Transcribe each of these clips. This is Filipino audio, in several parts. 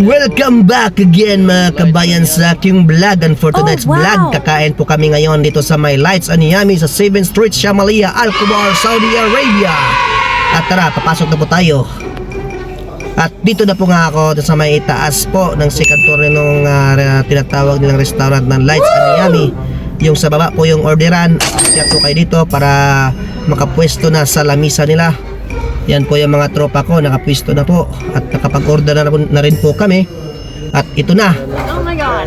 Welcome back again mga kabayan sa aking vlog. And for tonight's vlog, kakain po kami ngayon dito sa My Lights Anyami sa 7th Street, Shamalia, Al-Kubar, Saudi Arabia. At tara, papasok na po tayo. At dito na po nga ako sa may itaas po ng second floor nung tinatawag nilang restaurant ng Lights Anyami. Yung sa baba po yung orderan. Kaya po kayo dito para makapwesto na sa lamisa nila. Yan po yung mga tropa ko, nakapwisto na po at nakapag-order na rin po kami. At ito na,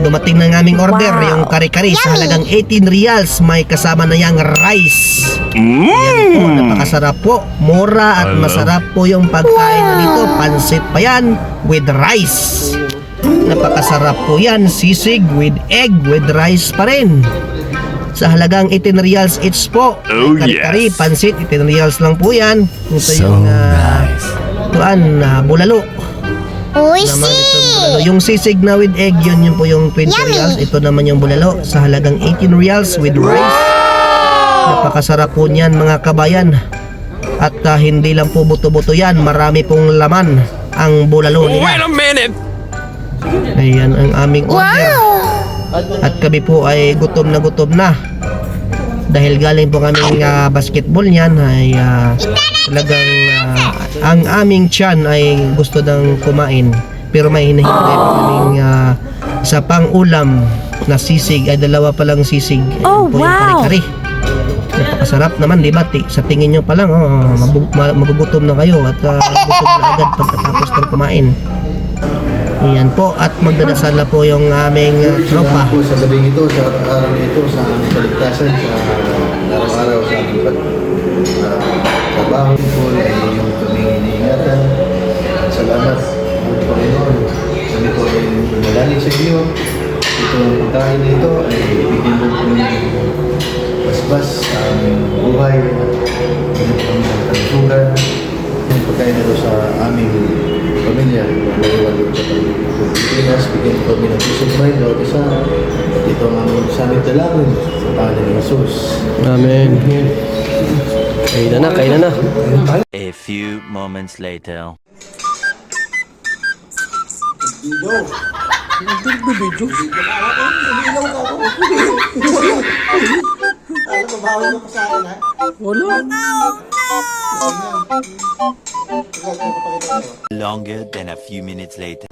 dumating na ng aming order, yung kare-kare sa halagang 18 reals. May kasama na yung rice. Yan po, napakasarap po, mura at masarap po yung pagkain na dito. Pansit pa yan with rice. Napakasarap po yan, sisig with egg with rice pa rin. Sa halagang 18 reals each po. Kari-kari, pansit, 18 reals lang po yan. Ito yung bulalo. Bulalo. Yung sisig na with egg, yun po yung 20 reals. Ito naman yung bulalo sa halagang 18 reals with rice. Napakasarap po niyan mga kabayan. At hindi lang po buto-buto yan, marami pong laman ang bulalo nila. Wait a minute! Ayan ang aming order. At kami po ay gutom na dahil galing po kaming basketball niyan ay talagang ang aming tiyan ay gusto nang kumain, pero may hinahintay po kaming sa pang-ulam na sisig, ay dalawa pa lang sisig. Ayan po yung kare-kare. Napakasarap naman, di ba? Sa tingin nyo pa lang magugutom na kayo at gutom na agad pagkatapos ng kumain. Ayan po, at magdadasal na po yung aming tropa. Po sa gabing ito, sa araw ito, sa aming kaligtasan, sa araw-araw sa aming trabaho po ay yung kaming iniingatan. Salamat ang Panginoon. Kami po ay manalangin sa iyo. Ito ang pagkain na ito ay bigyan mo po ng basbas sa aming buhay. Bigyan po kami ng kalusugan. Yung pagkain na ito sa aming pamilya, naiwalo sa Pilipinas, bigyan ko kami ng peace of mind, Lord isa. Ito ang aming samit dalangin sa pangalan ni Jesus. Amen. Kainan na. A few moments later. Longer than a few minutes later.